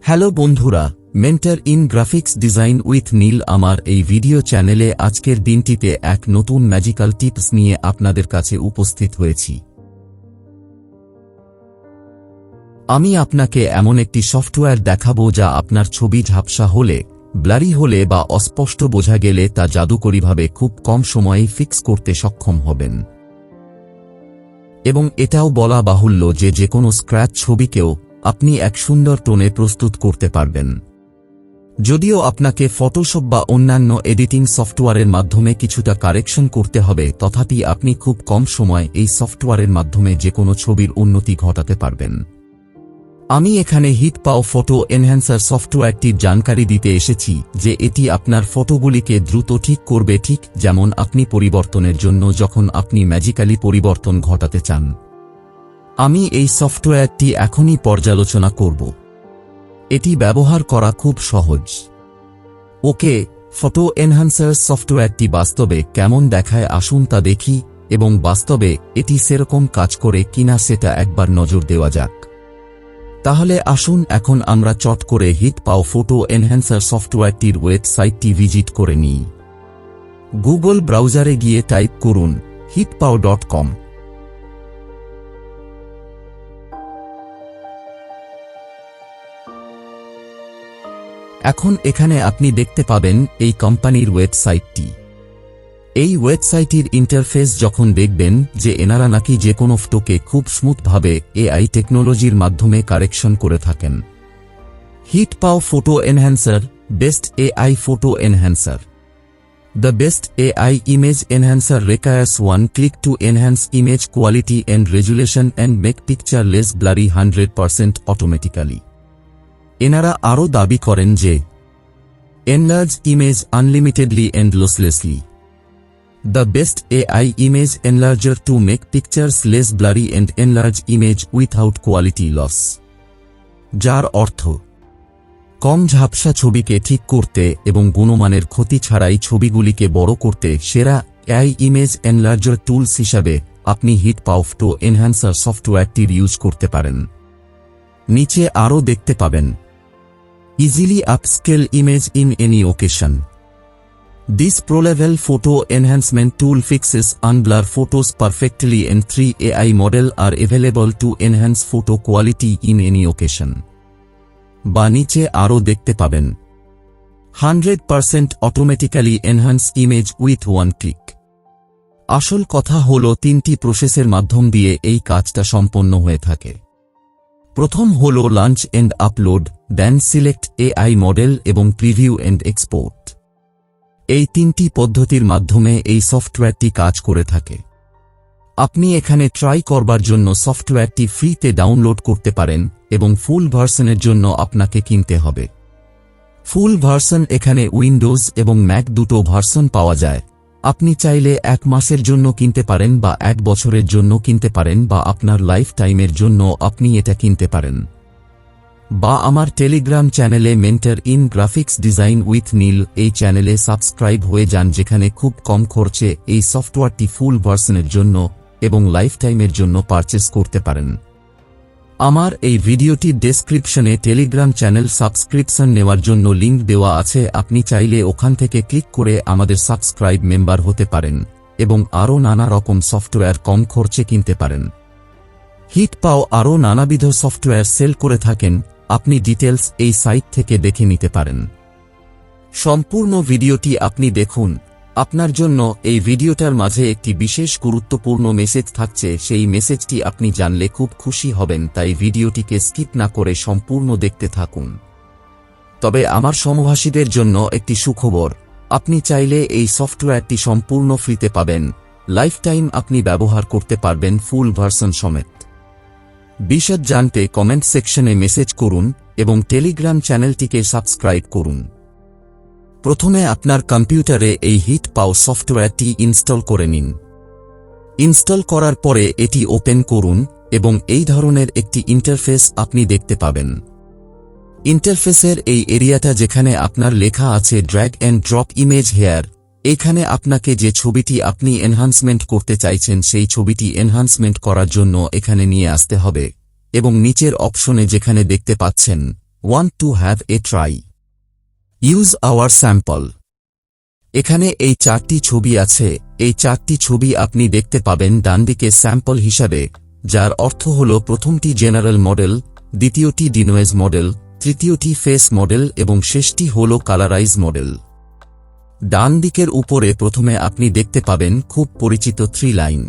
Hello বন্ধুরা, mentor in graphics design with Neel আমার এই ভিডিও চ্যানেলে আজকের দিনটিতে এক নতুন ম্যাজিক্যাল টিপস নিয়ে আপনাদের কাছে উপস্থিত হয়েছি। আমি আপনাকে এমন একটি সফটওয়্যার দেখাবো যা আপনার ছবি ঝাপসা হলে, ব্লারি হলে বা অস্পষ্ট বোঝা গেলে তা জাদুকরীভাবে খুব কম সময়ে ফিক্স করতে সক্ষম হবেন। এবং এটাও বলা বাহুল্য যে যেকোনো স্ক্র্যাচ ছবিকেও আপনি এক সুন্দর টোনে প্রস্তুত করতে পারবেন। যদিও আপনাকে ফটোশপ বা অন্যান্য এডিটিং সফটওয়্যারের মাধ্যমে কিছুটা কারেকশন করতে হবে, তথাপি আপনি খুব কম সময় এই সফটওয়্যারের মাধ্যমে যেকোনো ছবির উন্নতি ঘটাতে পারবেন। আমি এখানে HitPaw ফটো এনহ্যান্সার সফটওয়্যারটির জানকারি দিতে এসেছি যে এটি আপনার ফটোগুলিকে দ্রুত ঠিক করবে, ঠিক যেমন আপনি পরিবর্তনের জন্য যখন আপনি ম্যাজিক্যালি পরিবর্তন ঘটাতে চান। আমি এই সফটওয়্যারটি এখনই পর্যালোচনা করব। এটি ব্যবহার করা খুব সহজ। ওকে, ফটো এনহ্যান্সার সফটওয়্যারটি বাস্তবে কেমন দেখায় আসুন তা দেখি, এবং বাস্তবে এটি সেরকম কাজ করে কিনা সেটা একবার নজর দেওয়া যাক। তাহলে আসুন এখন আমরা চট করে HitPaw ফটো এনহ্যান্সার সফটওয়্যারটির ওয়েবসাইটটি ভিজিট করে নিই। গুগল ব্রাউজারে গিয়ে টাইপ করুন hitpaw.com। এখন এখানে আপনি দেখতে পাবেন এই কোম্পানির ওয়েবসাইটটি। এই ওয়েবসাইটের ইন্টারফেস যখন দেখবেন যে এনারা নাকি যে কোনো ফটোকে খুব স্মুথভাবে AI টেকনোলজির মাধ্যমে কারেকশন করে থাকেন। HitPaw photo enhancer, best AI photo enhancer. The best AI image enhancer requires one click to enhance image quality and resolution and make picture less blurry 100% automatically. এনারা আরও দাবি করেন যে Enlarge image unlimitedly and losslessly. The best AI image enlarger to make pictures less blurry and enlarge image without quality loss. যার অর্থ কম ঝাপসা ছবিকে ঠিক করতে এবং গুণমানের ক্ষতি ছাড়াই ছবিগুলিকে বড় করতে সেরা AI ইমেজ এনলার্জার টুলস হিসাবে আপনি HitPaw ফটো এনহ্যান্সার সফটওয়্যারটির ইউজ করতে পারেন। নিচে আরও দেখতে পাবেন Easily upscale image in any occasion. This pro-level photo enhancement tool fixes unblur photos perfectly and 3 AI model are available to enhance photo quality in any occasion. বা নিচে আরও দেখতে পাবেন 100% automatically enhance image with one click. আসল কথা হলো তিনটি প্রসেসের মাধ্যম দিয়ে এই কাজটা সম্পন্ন হয়ে থাকে। প্রথম হলো launch and upload, then select AI model এবং প্রিভিউ এন্ড এক্সপোর্ট। এই তিনটি পদ্ধতির মাধ্যমে এই সফটওয়্যারটি কাজ করে থাকে। আপনি এখানে ট্রাই করবার জন্য সফটওয়্যারটি ফ্রিতে ডাউনলোড করতে পারেন এবং ফুল ভার্সনের জন্য আপনাকে কিনতে হবে। ফুল ভার্সন এখানে উইন্ডোজ এবং ম্যাক দুটো ভার্সন পাওয়া যায়। আপনি চাইলে 1 মাসের জন্য কিনতে পারেন বা 1 বছরের জন্য কিনতে পারেন বা আপনার লাইফ টাইমের জন্য আপনি এটা কিনতে পারেন। বা আমার টেলিগ্রাম চ্যানেলে mentor in graphics design with Neel এই চ্যানেলে সাবস্ক্রাইব হয়ে যান, যেখানে খুব কম খরচে এই সফটওয়্যারটি ফুল ভার্সনের জন্য এবং লাইফ টাইমের জন্য পারচেস করতে পারেন। আমার এই ভিডিওটির ডেসক্রিপশনে টেলিগ্রাম চ্যানেল সাবস্ক্রিপশন নেওয়ার জন্য লিংক দেওয়া আছে। আপনি চাইলে ওখান থেকে ক্লিক করে আমাদের সাবস্ক্রাইব মেম্বার হতে পারেন এবং আরও নানা রকম সফটওয়্যার কম খরচে কিনতে পারেন। HitPaw আরও নানাবিধ সফটওয়্যার সেল করে থাকেন। আপনি ডিটেলস এই সাইট থেকে দেখে নিতে পারেন। সম্পূর্ণ ভিডিওটি আপনি দেখুন। আপনার জন্য এই ভিডিওটার মাঝে একটি বিশেষ গুরুত্বপূর্ণ মেসেজ থাকছে, সেই মেসেজটি আপনি জানলে খুব খুশি হবেন, তাই ভিডিওটিকে স্কিপ না করে সম্পূর্ণ দেখতে থাকুন। তবে আমার সমভাষীদের জন্য একটি সুখবর, আপনি চাইলে এই সফটওয়্যারটি সম্পূর্ণ ফ্রিতে পাবেন। লাইফ টাইম আপনি ব্যবহার করতে পারবেন ফুল ভার্সন সমেত। বিশদ জানতে কমেন্ট সেকশনে মেসেজ করুন এবং টেলিগ্রাম চ্যানেলটিকে সাবস্ক্রাইব করুন। প্রথমে আপনার কম্পিউটারে এই HitPaw সফটওয়্যারটি ইনস্টল করে নিন। ইনস্টল করার পরে এটি ওপেন করুন এবং এই ধরনের একটি ইন্টারফেস আপনি দেখতে পাবেন। ইন্টারফেসের এই এরিয়াটা যেখানে আপনার লেখা আছে drag and drop image here, এখানে আপনাকে যে ছবিটি আপনি এনহান্সমেন্ট করতে চাইছেন সেই ছবিটি এনহান্সমেন্ট করার জন্য এখানে নিয়ে আসতে হবে এবং নিচের অপশনে যেখানে দেখতে পাচ্ছেন Want to have a try? Use our sample. এখানে এই 4টি ছবি আছে, এই 4টি ছবি আপনি দেখতে পাবেন ডানদিকে স্যাম্পল হিসাবে, যার অর্থ হল প্রথমটি জেনারেল মডেল, দ্বিতীয়টি ডিনোয়েজ মডেল, তৃতীয়টি ফেস মডেল এবং শেষটি হল কালারাইজ মডেল। ডান দিকের উপরে প্রথমে আপনি দেখতে পাবেন খুব পরিচিত 3 লাইন।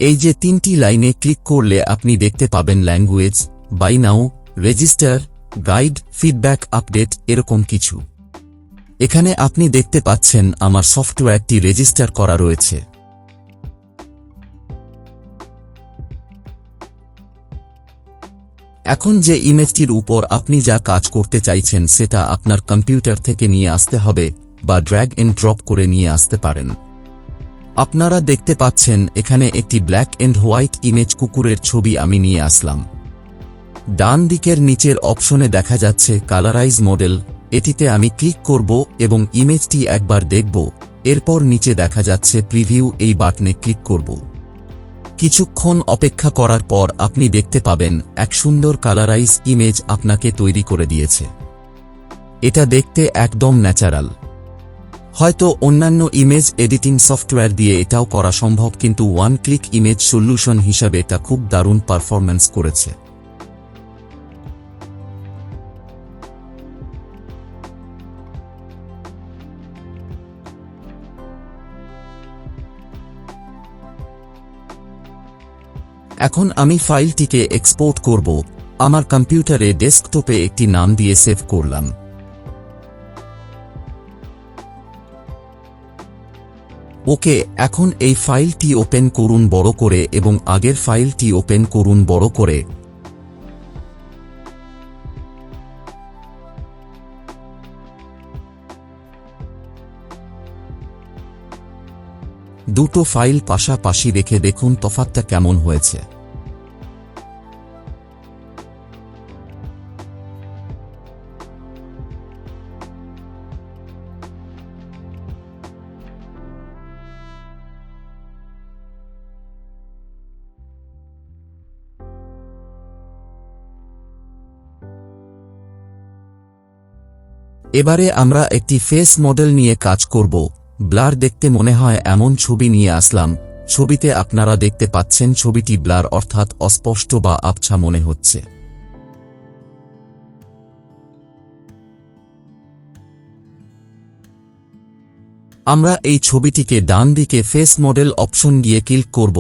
এই যে 3টি লাইনে ক্লিক করলে আপনি দেখতে পাবেন language, buy now, register, guide, feedback, update এরকম কিছু। এখানে আপনি দেখতে পাচ্ছেন আমার সফটওয়্যারটি রেজিস্টার করা রয়েছে। এখন যে ইমেজটির উপর আপনি যা কাজ করতে চাইছেন সেটা আপনার কম্পিউটার থেকে নিয়ে আসতে হবে বা ড্র্যাগ এন্ড ড্রপ করে নিয়ে আসতে পারেন। আপনারা দেখতে পাচ্ছেন এখানে একটি ব্ল্যাক এন্ড হোয়াইট ইমেজ কুকুরের ছবি আমি নিয়ে আসলাম। ডান দিকের নিচের অপশনে দেখা যাচ্ছে কালারাইজ মডেল, এটিতে আমি ক্লিক করব এবং ইমেজটি একবার দেখব, এরপর নিচে দেখা যাচ্ছে প্রিভিউ, এই বাটনে ক্লিক করব। কিছুক্ষণ অপেক্ষা করার পর আপনি দেখতে পাবেন এক সুন্দর কালারাইজ ইমেজ আপনাকে তৈরি করে দিয়েছে। এটা দেখতে একদম ন্যাচারাল। হয়তো অন্যান্য ইমেজ এডিটিং সফটওয়্যার দিয়ে এটাও করা সম্ভব, কিন্তু ওয়ান ক্লিক ইমেজ সলিউশন হিসাবে এটা খুব দারুণ পারফরম্যান্স করেছে। এখন আমি ফাইলটিকে এক্সপোর্ট করব। আমার কম্পিউটারে ডেস্কটপে একটি নাম দিয়ে সেভ করলাম। ওকে, এখন এই ফাইলটি ওপেন করুন বড় করে এবং আগের ফাইলটি ওপেন করুন বড় করে। দুটো ফাইল পাশাপাশি রেখে দেখুন তফাৎটা কেমন হয়েছে। এবারে আমরা একটি ফেস মডেল নিয়ে কাজ করব। ব্লার দেখতে মনে হয় এমন ছবি নিয়ে আসলাম। ছবিতে আপনারা দেখতে পাচ্ছেন ছবিটি ব্লার অর্থাৎ অস্পষ্ট বা আবছা মনে হচ্ছে। আমরা এই ছবিটিকে ডান দিকে ফেস মডেল অপশন দিয়ে ক্লিক করব।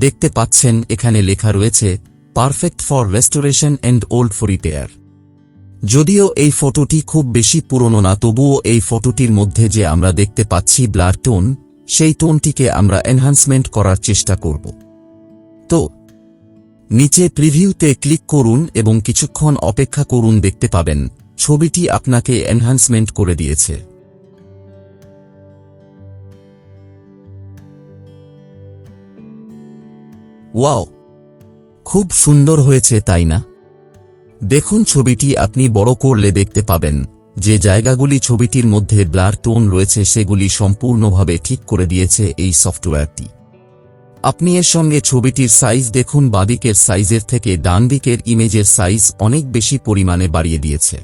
দেখতে পাচ্ছেন এখানে লেখা রয়েছে perfect for restoration and old for repair. যদিও এই ফটোটি খুব বেশি পুরনো না, তবুও এই ফটোটির মধ্যে যে আমরা দেখতে পাচ্ছি ব্লার টোন, সেই টোনটিকে আমরা এনহান্সমেন্ট করার চেষ্টা করব। তো নিচে প্রিভিউতে ক্লিক করুন এবং কিছুক্ষণ অপেক্ষা করুন, দেখতে পাবেন ছবিটি আপনাকে এনহান্সমেন্ট করে দিয়েছে। ওয়াও, খুব সুন্দর হয়েছে তাই না? দেখুন ছবিটি আপনি বড় করলে দেখতে পাবেন যে জায়গাগুলি ছবিটির মধ্যে ব্লার টোন রয়েছে সেগুলি সম্পূর্ণভাবে ঠিক করে দিয়েছে এই সফটওয়্যারটি। আপনি এর সঙ্গে ছবিটির সাইজ দেখুন, বাঁদিকের সাইজের থেকে ডান দিকের ইমেজের সাইজ অনেক বেশি পরিমাণে বাড়িয়ে দিয়েছে।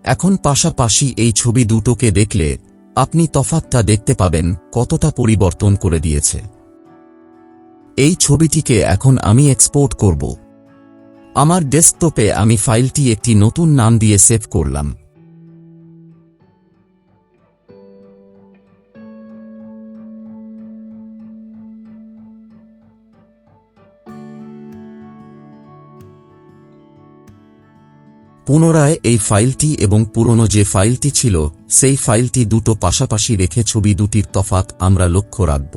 এখন পাশাপাশি এই ছবি দুটোকে দেখলে আপনি তফাৎটা দেখতে পাবেন কতটা পরিবর্তন করে দিয়েছে। এই ছবিটিকে এখন আমি এক্সপোর্ট করব। আমার ডেস্কটপে আমি ফাইলটি একটি নতুন নাম দিয়ে সেভ করলাম। পুনরায় এই ফাইলটি এবং পুরনো যে ফাইলটি ছিল সেই ফাইলটি দুটো পাশাপাশি রেখে ছবি দুটির তফাৎ আমরা লক্ষ্য রাখব।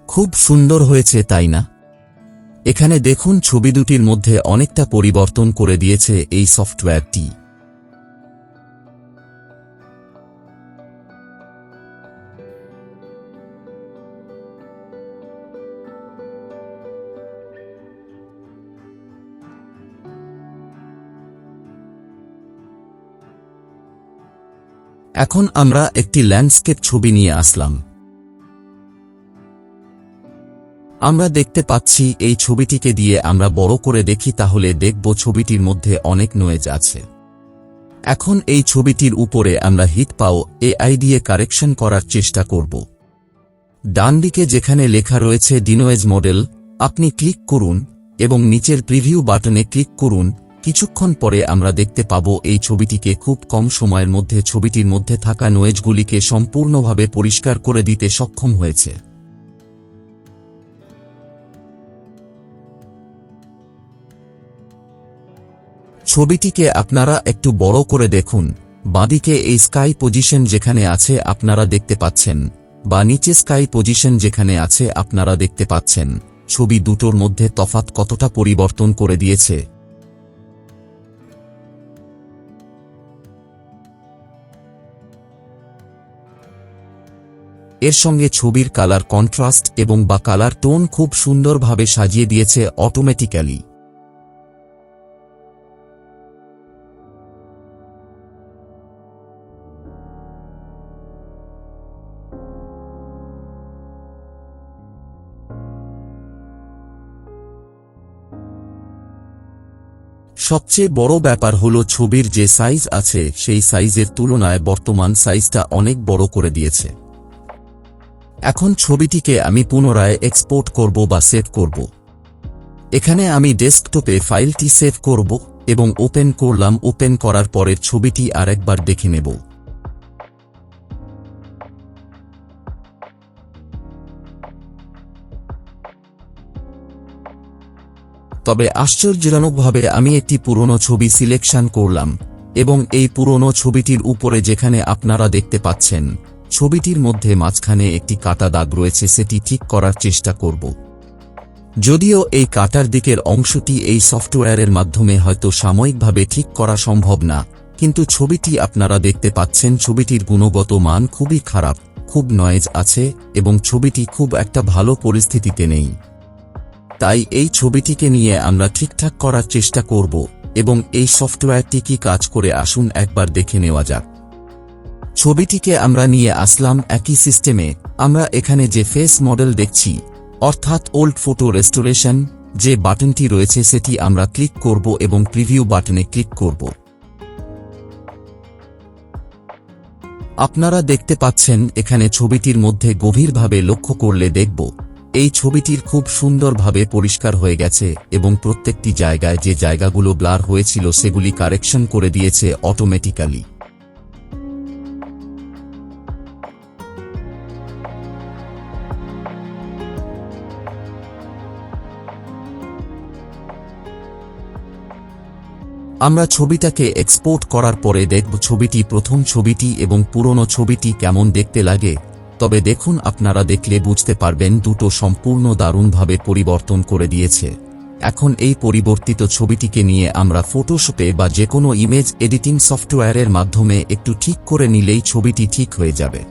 খুব সুন্দর হয়েছে তাই না? এখানে দেখুন ছবি দুটির মধ্যে অনেকটা পরিবর্তন করে দিয়েছে এই সফটওয়্যারটি। এখন আমরা একটি ল্যান্ডস্কেপ ছবি নিয়ে আসলাম। আমরা দেখতে পাচ্ছি এই ছবিটিকে দিয়ে আমরা বড় করে দেখি তাহলে দেখব ছবিটির মধ্যে অনেক নয়েজ আছে। এখন এই ছবিটির উপরে আমরা HitPaw AI দিয়ে কারেকশন করার চেষ্টা করব। ডান দিকে যেখানে লেখা রয়েছে ডিনয়েজ মডেল, আপনি ক্লিক করুন এবং নিচের প্রিভিউ বাটনে ক্লিক করুন। কিছুক্ষণ পরে আমরা দেখতে পাব এই ছবিটিকে খুব কম সময়ের মধ্যে ছবিটির মধ্যে থাকা নয়েজগুলিকে সম্পূর্ণভাবে পরিষ্কার করে দিতে সক্ষম হয়েছে। ছবিটিকে আপনারা একটু বড় করে দেখুন। বাঁদিকে এই স্কাই পজিশন যেখানে আছে আপনারা দেখতে পাচ্ছেন, বা নিচে স্কাই পজিশন যেখানে আছে আপনারা দেখতে পাচ্ছেন। ছবি দুটোর মধ্যে তফাৎ কতটা পরিবর্তন করে দিয়েছে। এর সঙ্গে ছবির কালার কন্ট্রাস্ট এবং বা কালার টোন খুব সুন্দরভাবে সাজিয়ে দিয়েছে অটোমেটিক্যালি। সবচেয়ে বড় ব্যাপার হলো ছবির যে সাইজ আছে সেই সাইজের তুলনায় বর্তমান সাইজটা অনেক বড় করে দিয়েছে। এখন ছবিটিকে আমি পুনরায় এক্সপোর্ট করব বা সেভ করব। এখানে আমি ডেস্কটপে ফাইলটি সেভ করব এবং ওপেন করলাম। ওপেন করার পরের ছবিটি আরেকবার দেখে নেব। তবে আশ্চর্যজনকভাবে আমি একটি পুরনো ছবি সিলেকশন করলাম এবং এই পুরনো ছবিটির উপরে যেখানে আপনারা দেখতে পাচ্ছেন ছবিটির মধ্যে মাঝখানে একটি কাটা দাগ রয়েছে, সেটি ঠিক করার চেষ্টা করব। যদিও এই কাটার দিকের অংশটি এই সফটওয়্যারের মাধ্যমে হয়তো সাময়িকভাবে ঠিক করা সম্ভব না, কিন্তু ছবিটি আপনারা দেখতে পাচ্ছেন ছবিটির গুণগত মান খুবই খারাপ, খুব নয়েজ আছে এবং ছবিটি খুব একটা ভালো পরিস্থিতিতে নেই। তাই এই ছবিটিকে নিয়ে আমরা ঠিকঠাক করার চেষ্টা করব এবং এই সফটওয়্যারটি কি কাজ করে আসুন একবার দেখে নেওয়া যাক। ছবিটিকে আমরা নিয়ে আসলাম একই সিস্টেমে। আমরা এখানে যে ফেস মডেল দেখছি অর্থাৎ ওল্ড ফটো রেস্টোরেশন যে বাটনটি রয়েছে সেটি আমরা ক্লিক করব এবং প্রিভিউ বাটনে ক্লিক করব। আপনারা দেখতে পাচ্ছেন এখানে ছবিটির মধ্যে গভীরভাবে লক্ষ্য করলে দেখব এই ছবিটির খুব সুন্দরভাবে পরিষ্কার হয়ে গেছে এবং প্রত্যেকটি জায়গায় যে জায়গাগুলো ব্লার হয়েছিল সেগুলি কারেকশন করে দিয়েছে অটোমেটিক্যালি। আমরা ছবিটাকে এক্সপোর্ট করার পরে দেখব ছবিটি প্রথম ছবিটি এবং পুরনো ছবিটি কেমন দেখতে লাগে। তবে দেখুন, আপনারা দেখলে বুঝতে পারবেন দুটো সম্পূর্ণ দারুণভাবে পরিবর্তন করে দিয়েছে। এখন এই পরিবর্তিত ছবিটিকে নিয়ে আমরা ফটোশপে বা যেকোনো ইমেজ এডিটিং সফটওয়্যারের মাধ্যমে একটু ঠিক করে নিলেই ছবিটি ঠিক হয়ে যাবে।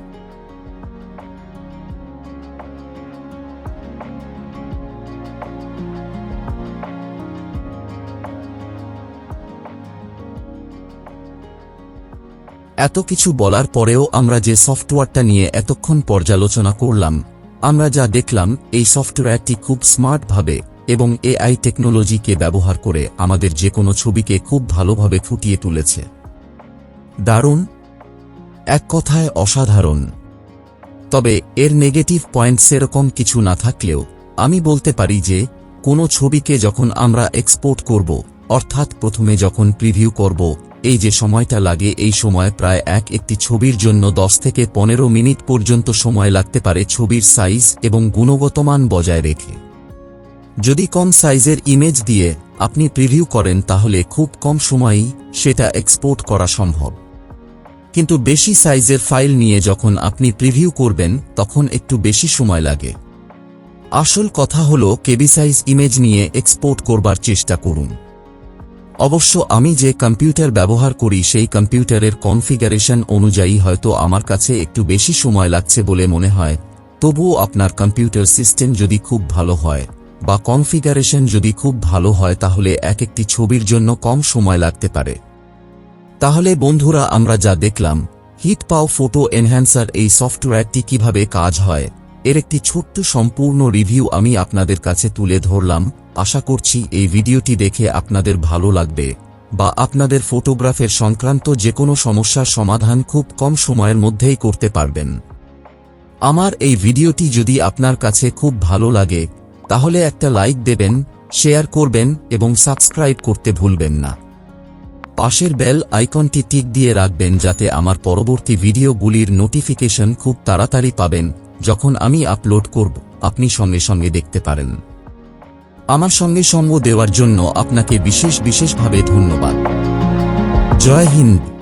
এত কিছু বলার পরেও আমরা যে সফটওয়্যারটা নিয়ে এতক্ষণ পর্যালোচনা করলাম, আমরা যা দেখলাম এই সফটওয়্যারটি খুব স্মার্টভাবে এবং এআই টেকনোলজিকে ব্যবহার করে আমাদের যে কোনো ছবিকে খুব ভালোভাবে ফুটিয়ে তুলেছে। দারুণ, এক কথায় অসাধারণ। তবে এর নেগেটিভ পয়েন্ট সেরকম কিছু না থাকলেও আমি বলতে পারি যে কোনো ছবিকে যখন আমরা এক্সপোর্ট করব, অর্থাৎ প্রথমে যখন প্রিভিউ করব, এই যে সময়টা লাগে এই সময় প্রায় একটি ছবির জন্য 10 থেকে 15 মিনিট পর্যন্ত সময় লাগতে পারে ছবির সাইজ এবং গুণগত মান বজায় রেখে। যদি কম সাইজের ইমেজ দিয়ে আপনি প্রিভিউ করেন তাহলে খুব কম সময়েই সেটা এক্সপোর্ট করা সম্ভব, কিন্তু বেশি সাইজের ফাইল নিয়ে যখন আপনি প্রিভিউ করবেন তখন একটু বেশি সময় লাগে। আসল কথা হলো কেবি সাইজ ইমেজ নিয়ে এক্সপোর্ট করবার চেষ্টা করুন। অবশ্য আমি যে কম্পিউটার ব্যবহার করি সেই কম্পিউটারের কনফিগারেশন অনুযায়ী হয়তো আমার কাছে একটু বেশি সময় লাগছে বলে মনে হয়। তবুও আপনার কম্পিউটার সিস্টেম যদি খুব ভালো হয় বা কনফিগারেশন যদি খুব ভালো হয় তাহলে একটি ছবির জন্য কম সময় লাগতে পারে। তাহলে বন্ধুরা, আমরা যা দেখলাম HitPaw ফটো এনহ্যান্সার এই সফটওয়্যারটি কিভাবে কাজ হয় এর একটি ছোট্ট সম্পূর্ণ রিভিউ আমি আপনাদের কাছে তুলে ধরলাম। আশা করছি এই ভিডিওটি দেখে আপনাদের ভালো লাগবে বা আপনাদের ফটোগ্রাফের সংক্রান্ত যে কোনো সমস্যার সমাধান খুব কম সময়ের মধ্যেই করতে পারবেন। আমার এই ভিডিওটি যদি আপনার কাছে খুব ভালো লাগে তাহলে একটা লাইক দেবেন, শেয়ার করবেন এবং সাবস্ক্রাইব করতে ভুলবেন না। পাশের বেল আইকনটি টিক দিয়ে রাখবেন যাতে আমার পরবর্তী ভিডিওগুলির নোটিফিকেশন খুব তাড়াতাড়ি পাবেন। যখন আমি আপলোড করব আপনি সঙ্গে সঙ্গে দেখতে পারেন। আমার সঙ্গে সঙ্গ দেওয়ার জন্য আপনাকে বিশেষভাবে ধন্যবাদ। জয় হিন্দ।